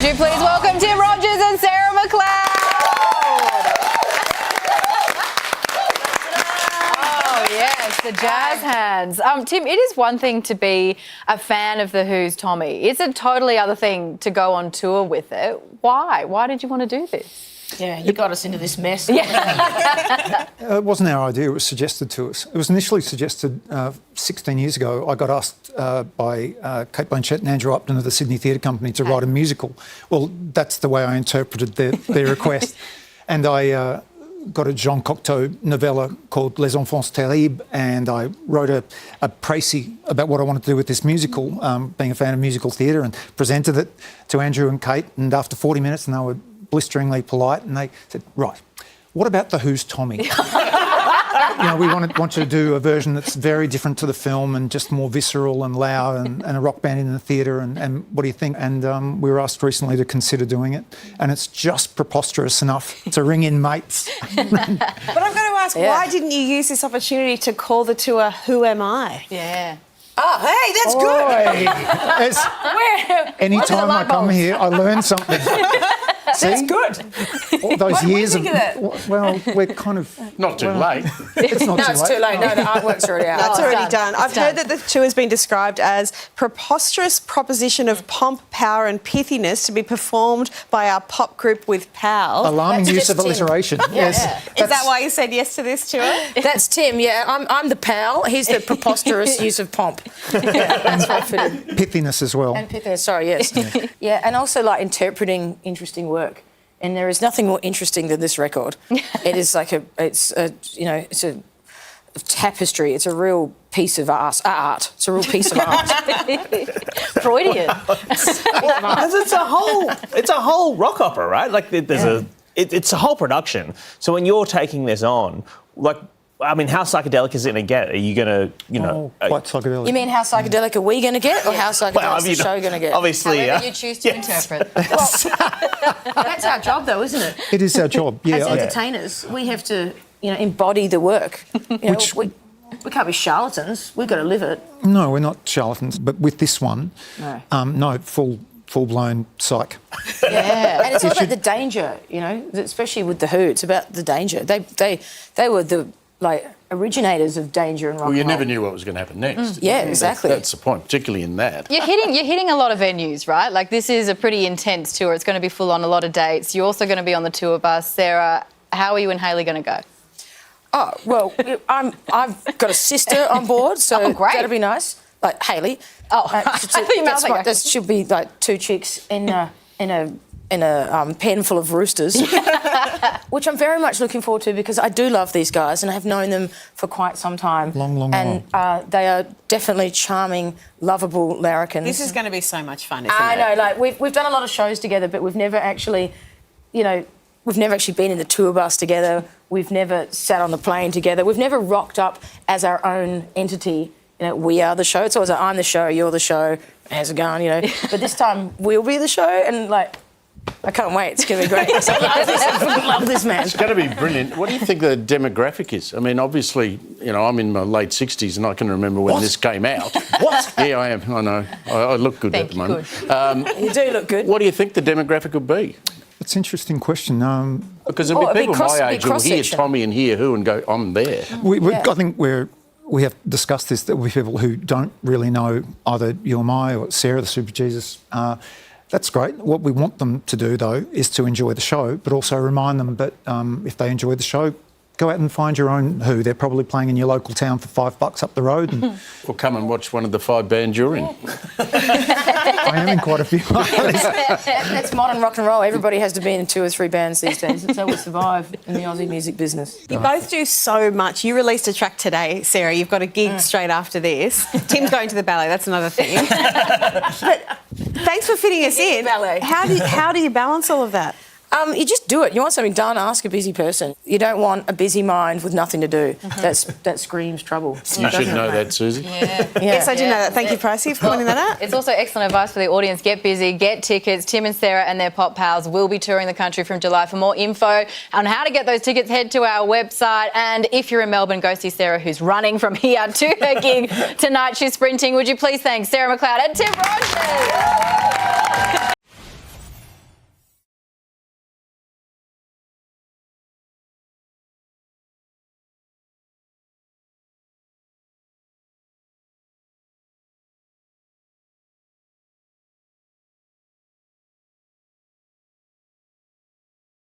Do please welcome Tim Rogers and Sarah McLeod. Oh, yes, the jazz hands. Tim, it is one thing to be a fan of The Who's Tommy. It's a totally other thing to go on tour with it. Why? Why did you want to do this? Yeah, you got us into this mess. Yeah. It wasn't our idea, it was suggested to us. It was initially suggested 16 years ago. I got asked by Kate Blanchett and Andrew Upton of the Sydney Theatre Company to write a musical. Well, that's the way I interpreted their request. And I got a Jean Cocteau novella called Les Enfants Terribles, and I wrote a précis about what I wanted to do with this musical, being a fan of musical theatre, and presented it to Andrew and Kate. And after 40 minutes, and they were blisteringly polite, and they said, right, what about The Who's Tommy? We want you to do a version that's very different to the film and just more visceral and loud, and a rock band in the theatre, and what do you think? And we were asked recently to consider doing it, and it's just preposterous enough to ring in mates. But I'm going to ask, why didn't you use this opportunity to call the tour Who Am I? Yeah. Oh, hey, that's good. Anytime I come here, I learn something. That's good. All those years think of well, we're kind of not too late. It's not No, too it's late. too late. No, the artwork's already out. That's already done. done. I've heard that the tour has been described as preposterous proposition of pomp, power and pithiness to be performed by our pop group with pals. Alarming That's use of just Tim. Alliteration. Yes. Is that why you said yes to this tour? That's Tim, yeah. I'm the pal. He's the preposterous use of pomp. Yeah, that's what fitted. Pithiness as well. And pithiness, sorry, yes. Yeah, and also like interpreting interesting work. And there is nothing more interesting than this record. It is like it's a tapestry. It's a real piece of art. It's a real piece of art. Freudian. Because it's a whole rock opera, right? Like it's a whole production. So when you're taking this on, like, I mean, how psychedelic is it going to get? Are you going to, Quite psychedelic. You mean how psychedelic are we going to get, or how psychedelic is the show going to get? Obviously, However you choose to interpret. That's our job, though, isn't it? It is our job, yeah. As entertainers, we have to, embody the work. We can't be charlatans. We've got to live it. No, we're not charlatans, but with this one, No. full-blown psych. Yeah, and it's all about the danger, especially with The Who. It's about the danger. They were the originators of danger and rock Well, you and roll. never knew what was going to happen next. Yeah, exactly. That's the point, particularly in that. You're hitting a lot of venues, right? Like, this is a pretty intense tour. It's going to be full on a lot of dates. You're also going to be on the tour bus. Sarah, how are you and Hayley going to go? Oh, well, I've got a sister on board, so great. that'll be nice. Like Hayley. Oh, I thought you meant like There should be like two chicks in a pen full of roosters, which I'm very much looking forward to because I do love these guys and I have known them for quite some time. Long. And they are definitely charming, lovable larrikins. This is going to be so much fun, isn't it? I know, like we've done a lot of shows together, but we've never actually, been in the tour bus together. We've never sat on the plane together. We've never rocked up as our own entity. We are the show. It's always like, I'm the show, you're the show. How's it going, But this time we'll be the show, and I can't wait. It's going to be great. I love this man. It's going to be brilliant. What do you think the demographic is? I mean, obviously, I'm in my late 60s and I can remember when this came out. What? Yeah, I am. I know. I look good at the moment. You do look good. What do you think the demographic would be? It's an interesting question. Because there'll be people my age who will hear cross-section. Tommy and hear Who and go, I'm there. I think we have discussed this, that with people who don't really know either you or I or Sarah, the Super Jesus. That's great. What we want them to do, though, is to enjoy the show, but also remind them that if they enjoy the show, go out and find your own Who. They're probably playing in your local town for $5 up the road. And Or come and watch one of the 5 bands you're in. I am in quite a few. That's modern rock and roll. Everybody has to be in 2 or 3 bands these days. That's how we survive in the Aussie music business. You both do so much. You released a track today, Sarah. You've got a gig straight after this. Tim's going to the ballet. That's another thing. But thanks for fitting us in. Ballet. How do you balance all of that? You just do it. You want something done, ask a busy person. You don't want a busy mind with nothing to do. That screams trouble. You should know that, Susie. Yes, I do know that. Thank you, Pricey, for pointing that out. It's also excellent advice for the audience. Get busy, get tickets. Tim and Sarah and their pop pals will be touring the country from July. For more info on how to get those tickets, head to our website. And if you're in Melbourne, go see Sarah, who's running from here to her gig tonight. She's sprinting. Would you please thank Sarah McLeod and Tim Rogers?